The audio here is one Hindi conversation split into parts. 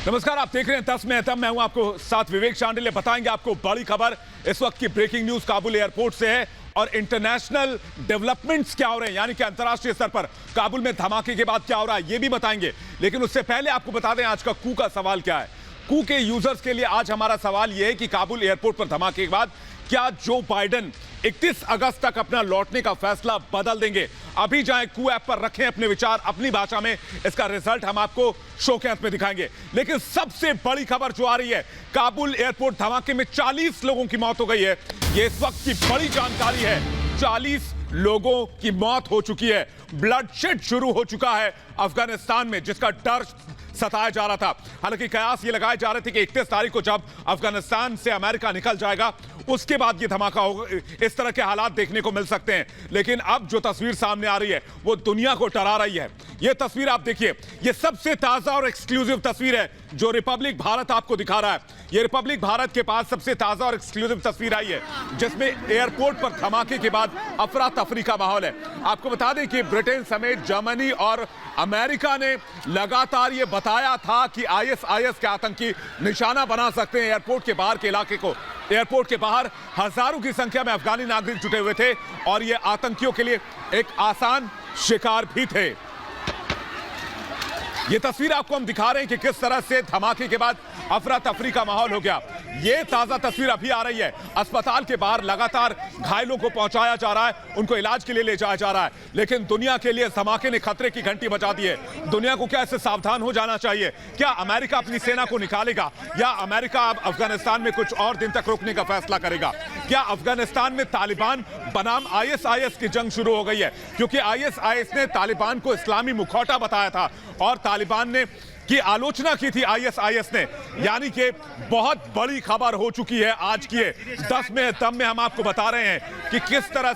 नमस्कार, आप देख रहे हैं 10 में तब। मैं हूं आपको साथ विवेक चांडिल्य। बताएंगे आपको बड़ी खबर इस वक्त की ब्रेकिंग न्यूज काबुल एयरपोर्ट से है और इंटरनेशनल डेवलपमेंट्स क्या हो रहे हैं, यानी कि अंतर्राष्ट्रीय स्तर पर काबुल में धमाके के बाद क्या हो रहा है ये भी बताएंगे। लेकिन उससे पहले आपको बता दें आज का कू का सवाल क्या है। कू के यूजर्स के लिए आज हमारा सवाल यह है कि काबुल एयरपोर्ट पर धमाके के बाद क्या जो बाइडेन 31 अगस्त तक अपना लौटने का फैसला बदल देंगे। अभी जाएं कू ऐप पर, रखें अपने विचार अपनी भाषा में। इसका रिजल्ट हम आपको शो के अंत में दिखाएंगे। लेकिन सबसे बड़ी खबर जो आ रही है, काबुल एयरपोर्ट धमाके में 40 लोगों की मौत हो गई है। यह इस वक्त की बड़ी जानकारी है। 40 लोगों की मौत हो चुकी है। ब्लडशेड शुरू हो चुका है अफगानिस्तान में, जिसका डर सताया जा रहा था। हालांकि कयास ये लगाए जा रहे थे कि 31 तारीख को जब अफगानिस्तान से अमेरिका निकल जाएगा उसके बाद ये धमाका होगा, इस तरह के हालात देखने को मिल सकते हैं। लेकिन अब जो तस्वीर सामने आ रही है वो दुनिया को डरा रही है। ये तस्वीर आप देखिए, ये सबसे ताजा और एक्सक्लूसिव तस्वीर है जो रिपब्लिक भारत आपको दिखा रहा है। ये रिपब्लिक भारत के पास सबसे ताजा और एक्सक्लूसिव तस्वीर आई है जिसमें एयरपोर्ट पर धमाके के बाद अफरा तफरी का माहौल है। आपको बता दें कि ब्रिटेन समेत जर्मनी और अमेरिका ने लगातार ये बताया था कि आईएसआईएस के आतंकी निशाना बना सकते हैं एयरपोर्ट के बाहर के इलाके को। एयरपोर्ट के बाहर हजारों की संख्या में अफगानी नागरिक जुटे हुए थे और ये आतंकियों के लिए एक आसान शिकार भी थे। ये तस्वीर आपको हम दिखा रहे हैं कि किस तरह से धमाके के बाद अफरा तफरी का माहौल हो गया। ये ताजा तस्वीर अभी आ रही है। अस्पताल के बाहर लगातार घायलों को पहुंचाया जा रहा है, उनको इलाज के लिए ले जाया जा रहा है। लेकिन दुनिया के लिए धमाके ने खतरे की घंटी बजा दी है। दुनिया को क्या इससे सावधान हो जाना चाहिए? क्या अमेरिका अपनी सेना को निकालेगा या अमेरिका अब अफगानिस्तान में कुछ और दिन तक रुकने का फैसला करेगा? क्या अफगानिस्तान में तालिबान बनाम आईएसआईएस की जंग शुरू हो गई है? क्योंकि आईएसआईएस ने तालिबान को इस्लामी मुखौटा बताया था और तालिबान ने की आलोचना की थी आईएसआईएस ने। यानी कि बहुत बड़ी खबर हो चुकी है आज की 10 में तब में हम आपको बता रहे हैं कि किस तरह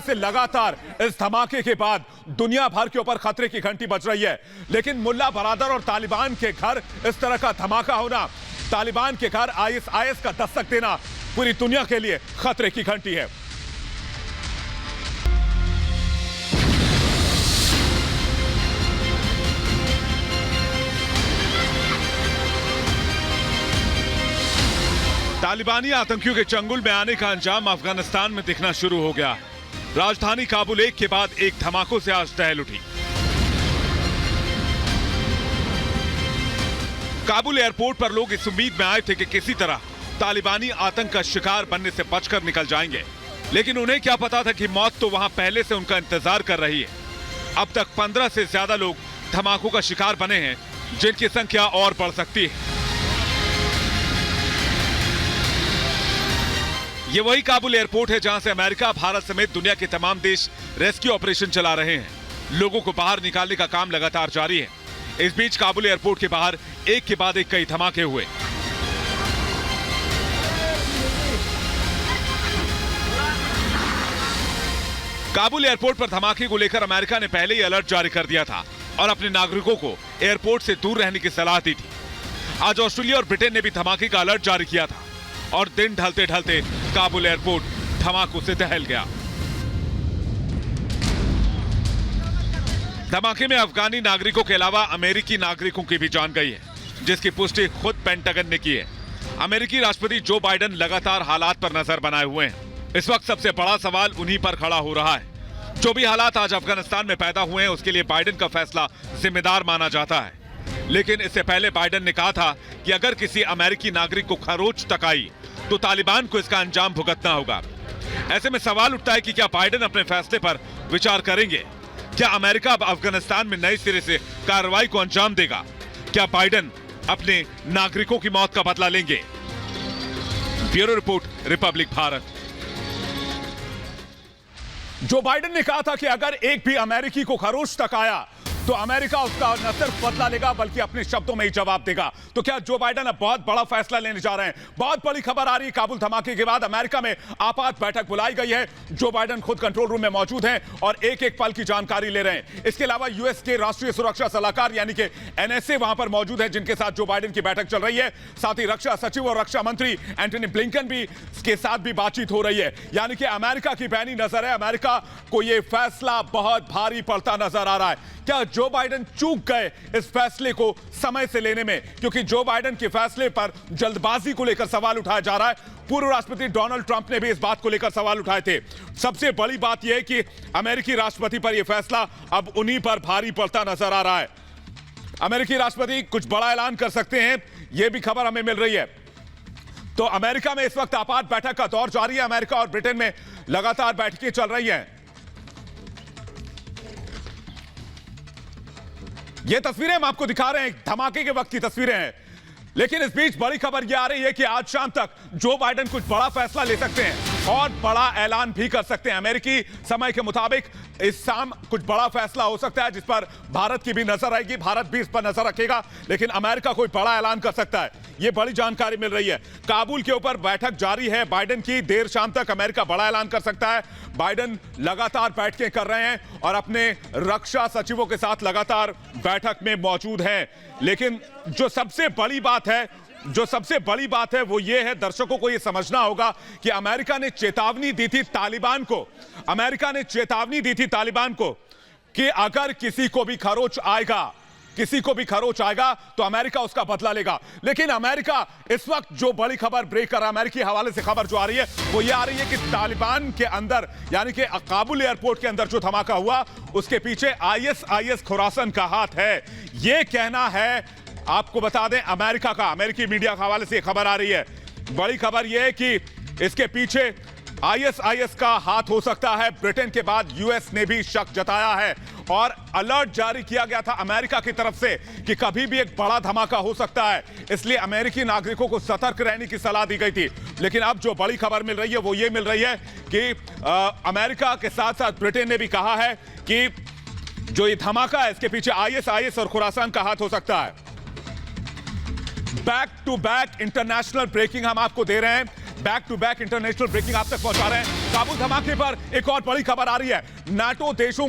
से लगातार इस धमाके के बाद दुनिया भर के ऊपर खतरे की घंटी बज रही है। लेकिन मुल्ला बरादर और तालिबान के घर इस तरह का धमाका होना, तालिबान के घर आईएसआईएस का दस्तक देना पूरी दुनिया के लिए खतरे की घंटी है। तालिबानी आतंकियों के चंगुल में आने का अंजाम अफगानिस्तान में दिखना शुरू हो गया। राजधानी काबुल एक के बाद एक धमाकों से आज दहल उठी। काबुल एयरपोर्ट पर लोग इस उम्मीद में आए थे कि किसी तरह तालिबानी आतंक का शिकार बनने से बचकर निकल जाएंगे। लेकिन उन्हें क्या पता था कि मौत तो वहां पहले से उनका इंतजार कर रही है। अब तक 15 से ज्यादा लोग धमाकों का शिकार बने हैं, जिनकी संख्या और बढ़ सकती है। ये वही काबुल एयरपोर्ट है जहां से अमेरिका, भारत समेत दुनिया के तमाम देश रेस्क्यू ऑपरेशन चला रहे हैं। लोगों को बाहर निकालने का काम लगातार जारी है। इस बीच काबुल एयरपोर्ट के बाहर एक के बाद एक कई धमाके हुए। काबुल एयरपोर्ट पर धमाके को लेकर अमेरिका ने पहले ही अलर्ट जारी कर दिया था और अपने नागरिकों को एयरपोर्ट से दूर रहने की सलाह दी थी। आज ऑस्ट्रेलिया और ब्रिटेन ने भी धमाके का अलर्ट जारी किया था और दिन ढलते ढलते काबुल एयरपोर्ट धमाकों से दहल गया। धमाके में अफगानी नागरिकों के अलावा अमेरिकी नागरिकों की भी जान गई है, जिसकी पुष्टि खुद पेंटागन ने की है। अमेरिकी राष्ट्रपति जो बाइडेन लगातार हालात पर नजर बनाए हुए हैं। इस वक्त सबसे बड़ा सवाल उन्हीं पर खड़ा हो रहा है। जो भी हालात आज अफगानिस्तान में पैदा हुए हैं उसके लिए बाइडेन का फैसला जिम्मेदार माना जाता है। लेकिन इससे पहले बाइडेन ने कहा था कि अगर किसी अमेरिकी नागरिक को खरोच तक आई तो तालिबान को इसका अंजाम भुगतना होगा। ऐसे में सवाल उठता है कि क्या बाइडेन अपने फैसले पर विचार करेंगे? क्या अमेरिका अब अफगानिस्तान में नए सिरे से कार्रवाई को अंजाम देगा? क्या बाइडेन अपने नागरिकों की मौत का बदला लेंगे? Bureau report, Republic Bharat. Joe Biden ने कहा था कि अगर एक भी अमेरिकी को खरोच तक आया तो अमेरिका उसका न सिर्फ बदला लेगा बल्कि अपने शब्दों में ही जवाब देगा। तो क्या जो बाइडेन अब बहुत बड़ा फैसला लेने जा रहे हैं? बहुत बड़ी खबर आ रही है। काबुल धमाके के बाद अमेरिका में आपात बैठक बुलाई गई है। जो बाइडेन खुद कंट्रोल रूम में मौजूद हैं और एक एक पल की जानकारी ले रहे हैं। इसके अलावा यूएस के राष्ट्रीय सुरक्षा सलाहकार यानी कि एनएसए वहां पर मौजूद है, जिनके साथ जो बाइडेन की बैठक चल रही है। साथ ही रक्षा सचिव और रक्षा मंत्री एंटनी ब्लिंकन भी के साथ भी बातचीत हो रही है। यानी कि अमेरिका की पैनी नजर है। अमेरिका को यह फैसला बहुत भारी पड़ता नजर आ रहा है। क्या जो बाइडेन चूक गए इस फैसले को समय से लेने में? क्योंकि जो बाइडेन के फैसले पर जल्दबाजी को लेकर सवाल उठाया जा रहा है। पूर्व राष्ट्रपति डोनाल्ड ट्रंप ने भी इस बात को लेकर सवाल उठाए थे। सबसे बड़ी बात यह है कि अमेरिकी राष्ट्रपति पर यह फैसला अब उन्हीं पर भारी पड़ता नजर आ रहा है। अमेरिकी राष्ट्रपति कुछ बड़ा ऐलान कर सकते हैं, यह भी खबर हमें मिल रही है। तो अमेरिका में इस वक्त आपात बैठक का दौर जारी है। अमेरिका और ब्रिटेन में लगातार बैठकें चल रही हैं। ये तस्वीरें हम आपको दिखा रहे हैं, धमाके के वक्त की तस्वीरें हैं। लेकिन इस बीच बड़ी खबर यह आ रही है कि आज शाम तक जो बाइडेन कुछ बड़ा फैसला ले सकते हैं और बड़ा ऐलान भी कर सकते हैं। अमेरिकी समय के मुताबिक इस शाम कुछ बड़ा फैसला हो सकता है जिस पर भारत की भी नजर आएगी, भारत भी इस पर नजर रखेगा। लेकिन अमेरिका कोई बड़ा ऐलान कर सकता है, यह बड़ी जानकारी मिल रही है। काबुल के ऊपर बैठक जारी है बाइडेन की। देर शाम तक अमेरिका बड़ा ऐलान कर सकता है। बाइडेन लगातार बैठकें कर रहे हैं और अपने रक्षा सचिवों के साथ लगातार बैठक में मौजूद हैं। लेकिन जो सबसे बड़ी बात है वो ये है, दर्शकों को ये समझना होगा कि अमेरिका ने चेतावनी दी थी तालिबान को कि अगर किसी को भी खरोच आएगा तो अमेरिका उसका बदला लेगा। लेकिन अमेरिका इस वक्त जो बड़ी खबर ब्रेक कर रहा है, अमेरिकी हवाले से खबर जो आ रही है वो ये आ रही है कि तालिबान के अंदर यानी कि काबुल एयरपोर्ट के अंदर जो धमाका हुआ उसके पीछे आईएसआईएस खुरासान का हाथ है। ये कहना है, आपको बता दें, अमेरिका का, अमेरिकी मीडिया के हवाले से खबर आ रही है। बड़ी खबर यह है कि इसके पीछे आईएसआईएस का हाथ हो सकता है। ब्रिटेन के बाद यूएस ने भी शक जताया है और अलर्ट जारी किया गया था अमेरिका की तरफ से कि कभी भी एक बड़ा धमाका हो सकता है। इसलिए अमेरिकी नागरिकों को सतर्क रहने की सलाह दी गई थी। लेकिन अब जो बड़ी खबर मिल रही है वो ये मिल रही है कि अमेरिका के साथ साथ ब्रिटेन ने भी कहा है कि जो ये धमाका है इसके पीछे आईएसआईएस और खुरासान का हाथ हो सकता है। Back to back international breaking हम आपको दे रहे हैं, back to back international breaking आप तक पहुंचा रहे हैं। काबुल धमाके पर एक और बड़ी खबर आ रही है। नाटो देशों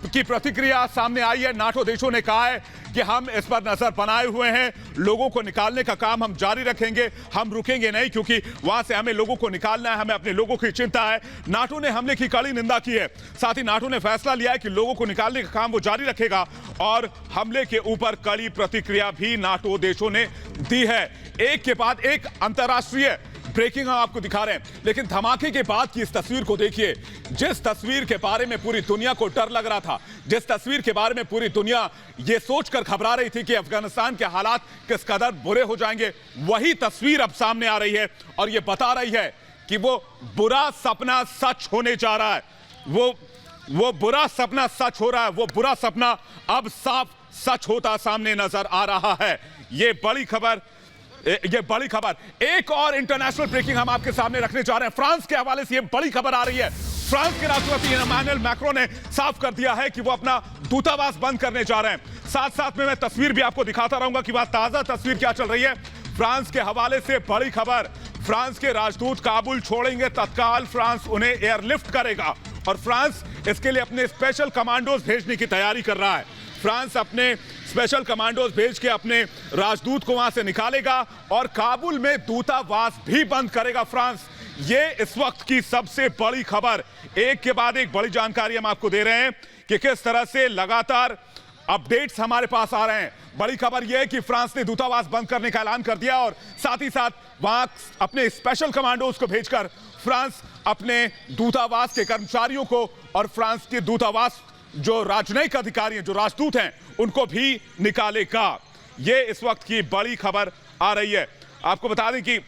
की प्रतिक्रिया सामने आई है। नाटो देशों ने कहा है कि हम इस पर नजर बनाए हुए हैं, लोगों को निकालने का काम हम जारी रखेंगे, हम रुकेंगे नहीं, क्योंकि वहां से हमें लोगों को निकालना है, हमें अपने लोगों की चिंता है। नाटो ने हमले की कड़ी निंदा की है। साथ ही नाटो ने फैसला लिया है कि लोगों को निकालने का काम वो जारी रखेगा और हमले के ऊपर कड़ी प्रतिक्रिया भी नाटो देशों ने दी है। एक के बाद एक अंतर्राष्ट्रीय ब्रेकिंग हम आपको दिखा रहे हैं। लेकिन धमाके के बाद की इस तस्वीर को देखिए, जिस तस्वीर के बारे में पूरी दुनिया को डर लग रहा था, जिस तस्वीर के बारे में पूरी दुनिया यह सोचकर घबरा रही थी कि अफगानिस्तान के हालात किस कदर बुरे हो जाएंगे, वही तस्वीर अब सामने आ रही है और यह बता रही है कि वो बुरा सपना सच होने जा रहा है। वो बुरा सपना सच हो रहा है, वो बुरा सपना अब साफ सच होता सामने नजर आ रहा है। ये बड़ी खबर एक और इंटरनेशनल ब्रेकिंग हम आपके सामने रखने जा रहे हैं। फ्रांस के हवाले से ये बड़ी खबर आ रही है। फ्रांस के राष्ट्रपति इमैनुअल मैक्रों ने साफ कर दिया है कि वो अपना दूतावास बंद करने जा रहे हैं। साथ साथ में मैं तस्वीर भी आपको दिखाता रहूंगा कि वह ताजा तस्वीर क्या चल रही है। फ्रांस के हवाले से बड़ी खबर, फ्रांस के राजदूत काबुल छोड़ेंगे तत्काल, फ्रांस उन्हें एयरलिफ्ट करेगा और फ्रांस इसके लिए अपने स्पेशल कमांडोज भेजने की तैयारी कर रहा है। फ्रांस अपने स्पेशल कमांडोज भेज के अपने राजदूत को वहां से निकालेगा और काबुल में दूतावास भी बंद करेगा फ्रांस। ये इस वक्त की सबसे बड़ी खबर। एक के बाद एक बड़ी जानकारी हम आपको दे रहे हैं कि किस तरह से लगातार अपडेट्स हमारे पास आ रहे हैं। बड़ी खबर यह है कि फ्रांस ने दूतावास बंद करने का ऐलान कर दिया और साथ ही साथ वहां अपने स्पेशल कमांडोज को भेजकर फ्रांस अपने दूतावास के कर्मचारियों को और फ्रांस के दूतावास जो राजनयिक अधिकारी हैं, जो राजदूत हैं, उनको भी निकालेगा। यह इस वक्त की बड़ी खबर आ रही है। आपको बता दें कि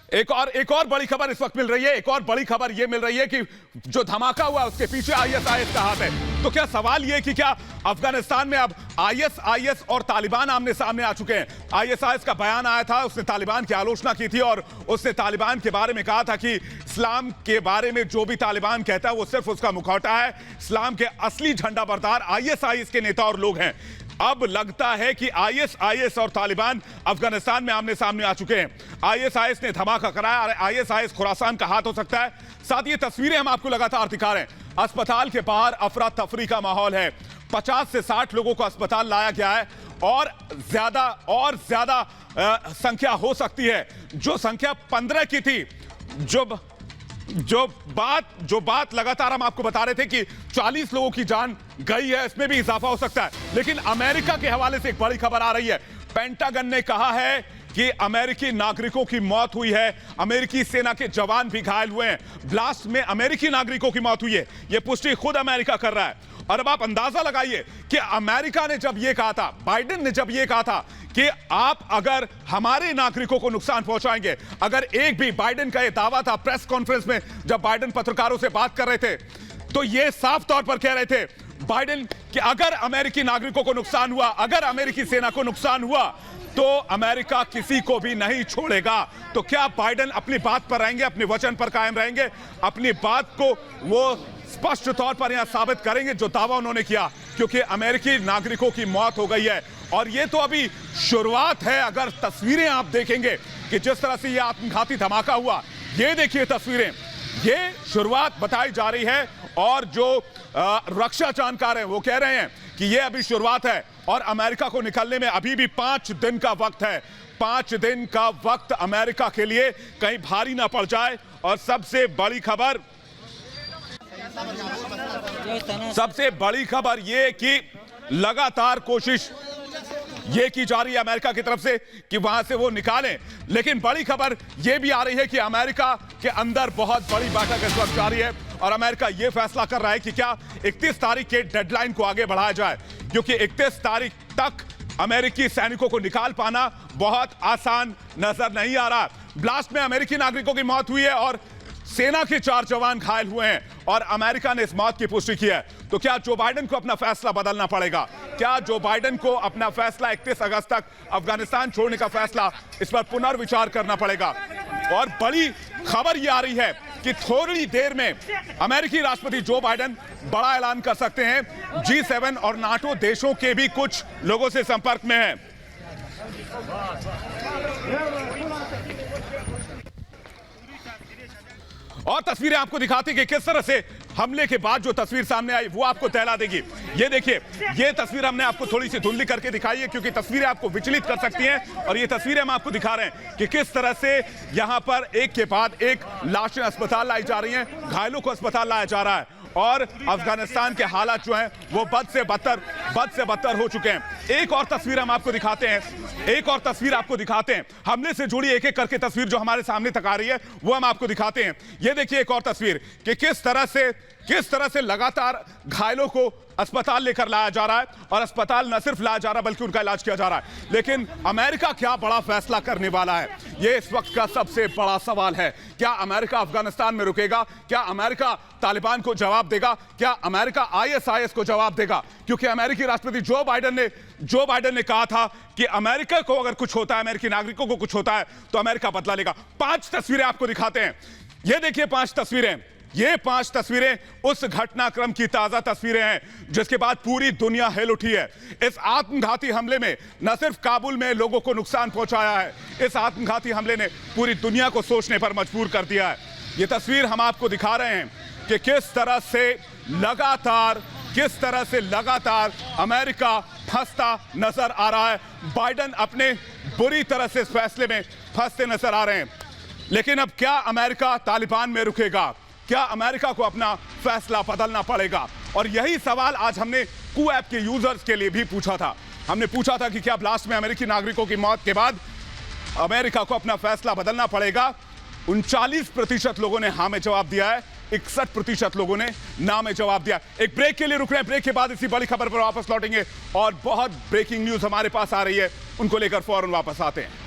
एक और बड़ी खबर इस वक्त मिल रही है। एक और बड़ी खबर यह मिल रही है कि जो धमाका हुआ उसके पीछे आईएसआईएस का हाथ है। तो क्या सवाल यह कि क्या अफगानिस्तान में अब आईएसआईएस और तालिबान आमने सामने आ चुके हैं? आईएसआईएस का बयान आया था, उसने तालिबान की आलोचना की थी और उसने तालिबान के बारे में कहा था कि इस्लाम के बारे में जो भी तालिबान कहता है वो सिर्फ उसका मुखौटा है। इस्लाम के असली झंडा बरदार आईएसआईएस के नेता और लोग हैं। अब लगता है कि आईएसआईएस और तालिबान अफगानिस्तान में आमने सामने आ चुके हैं। आईएसआईएस ने धमाका कराया, आईएसआईएस खुरासान का हाथ हो सकता है। साथ ये तस्वीरें हम आपको लगातार दिखा रहे हैं। अस्पताल के बाहर अफरा तफरी का माहौल है। 50 से 60 लोगों को अस्पताल लाया गया है और ज्यादा संख्या हो सकती है। जो संख्या 15 की थी, जब जो बात लगातार हम आपको बता रहे थे कि 40 लोगों की जान गई है, इसमें भी इजाफा हो सकता है। लेकिन अमेरिका के हवाले से एक बड़ी खबर आ रही है। पेंटागन ने कहा है कि अमेरिकी नागरिकों की मौत हुई है, अमेरिकी सेना के जवान भी घायल हुए हैं। ब्लास्ट में अमेरिकी नागरिकों की मौत हुई है, यह पुष्टि खुद अमेरिका कर रहा है। और अब आप अंदाजा लगाइए कि अमेरिका ने जब यह कहा था, बाइडेन ने जब यह कहा था कि आप अगर हमारे नागरिकों को नुकसान पहुंचाएंगे, अगर एक भी, बाइडेन का यह दावा था प्रेस कॉन्फ्रेंस में जब बाइडेन पत्रकारों से बात कर रहे थे, तो यह साफ तौर पर कह रहे थे बाइडेन कि अगर अमेरिकी नागरिकों को नुकसान हुआ, अगर अमेरिकी सेना को नुकसान हुआ, तो अमेरिका किसी को भी नहीं छोड़ेगा। तो क्या बाइडेन अपनी बात पर रहेंगे, अपने वचन पर कायम रहेंगे, अपनी बात को वो स्पष्ट तौर पर यहां साबित करेंगे जो दावा उन्होंने किया? क्योंकि अमेरिकी नागरिकों की मौत हो गई है और ये तो अभी शुरुआत है। अगर तस्वीरें आप देखेंगे कि जिस तरह से ये आत्मघाती धमाका हुआ, ये देखिए तस्वीरें, ये शुरुआत बताई जा रही है। और जो रक्षा जानकार हैं वो कह रहे हैं कि ये अभी शुरुआत है और अमेरिका को निकलने में अभी भी 5 दिन का वक्त है। 5 दिन का वक्त अमेरिका के लिए कहीं भारी ना पड़ जाए। और सबसे बड़ी खबर ये कि लगातार कोशिश ये की जा रही है अमेरिका की तरफ से कि वहां से वो निकालें। लेकिन बड़ी खबर ये भी आ रही है कि अमेरिका के अंदर बहुत बड़ी बैठक इस वक्त जारी है और अमेरिका ये फैसला कर रहा है कि क्या 31 तारीख के डेडलाइन को आगे बढ़ाया जाए, क्योंकि 31 तारीख तक अमेरिकी सैनिकों को निकाल पाना बहुत आसान नजर नहीं आ रहा। ब्लास्ट में अमेरिकी नागरिकों की मौत हुई है और सेना के 4 जवान घायल हुए हैं और अमेरिका ने इस मौत की पुष्टि की है। तो क्या जो बाइडेन को अपना फैसला बदलना पड़ेगा? क्या जो बाइडेन को अपना फैसला 31 अगस्त तक अफगानिस्तान छोड़ने का फैसला, इस पर पुनर्विचार करना पड़ेगा? और बड़ी खबर यह आ रही है कि थोड़ी देर में अमेरिकी राष्ट्रपति जो बाइडेन बड़ा ऐलान कर सकते हैं। G7 और नाटो देशों के भी कुछ लोगों से संपर्क में है। और तस्वीरें आपको दिखाती कि किस तरह से हमले के बाद जो तस्वीर सामने आई वो आपको दहला देगी। ये देखिए, ये तस्वीर हमने आपको थोड़ी सी धुंधली करके दिखाई है क्योंकि तस्वीरें आपको विचलित कर सकती हैं। और ये तस्वीरें हम आपको दिखा रहे हैं कि किस तरह से यहां पर एक के बाद एक लाशें अस्पताल लाई जा रही हैं, घायलों को अस्पताल लाया जा रहा है और अफगानिस्तान के हालात जो हैं वो बद से बदतर हो चुके हैं। एक और तस्वीर हम आपको दिखाते हैं, हमले से जुड़ी एक एक करके तस्वीर जो हमारे सामने तक आ रही है वो हम आपको दिखाते हैं। ये देखिए एक और तस्वीर कि किस तरह से लगातार घायलों को अस्पताल लेकर लाया जा रहा है और अस्पताल न सिर्फ लाया जा रहा है बल्कि उनका इलाज किया जा रहा है। लेकिन अमेरिका क्या बड़ा फैसला करने वाला है, यह इस वक्त का सबसे बड़ा सवाल है। क्या अमेरिका अफगानिस्तान में रुकेगा? क्या अमेरिका तालिबान को जवाब देगा? क्या अमेरिका ISIS को जवाब देगा? क्योंकि अमेरिकी राष्ट्रपति जो बाइडेन ने कहा था कि अमेरिका को अगर कुछ होता है, अमेरिकी नागरिकों को कुछ होता है तो अमेरिका बदला लेगा। 5 तस्वीरें आपको दिखाते हैं। ये देखिए 5 तस्वीरें, ये 5 तस्वीरें उस घटनाक्रम की ताजा तस्वीरें हैं जिसके बाद पूरी दुनिया हिल उठी है। इस आत्मघाती हमले में न सिर्फ काबुल में लोगों को नुकसान पहुंचाया है, इस आत्मघाती हमले ने पूरी दुनिया को सोचने पर मजबूर कर दिया है। ये तस्वीर हम आपको दिखा रहे हैं कि किस तरह से लगातार अमेरिका फंसता नजर आ रहा है। बाइडेन अपने बुरी तरह से इस फैसले में फंसते नजर आ रहे हैं। लेकिन अब क्या अमेरिका तालिबान में रुकेगा? क्या अमेरिका को अपना फैसला बदलना पड़ेगा? और यही सवाल आज हमने कू ऐप के यूजर्स के लिए भी पूछा था। हमने पूछा था कि क्या ब्लास्ट में अमेरिकी नागरिकों की मौत के बाद अमेरिका को अपना फैसला बदलना पड़ेगा? 39% लोगों ने हाँ में जवाब दिया है, 61% लोगों ने ना में जवाब दिया। एक ब्रेक के लिए रुक रहे हैं, ब्रेक के बाद इसी बड़ी खबर पर वापस लौटेंगे और बहुत ब्रेकिंग न्यूज हमारे पास आ रही है, उनको लेकर फौरन वापस आते हैं।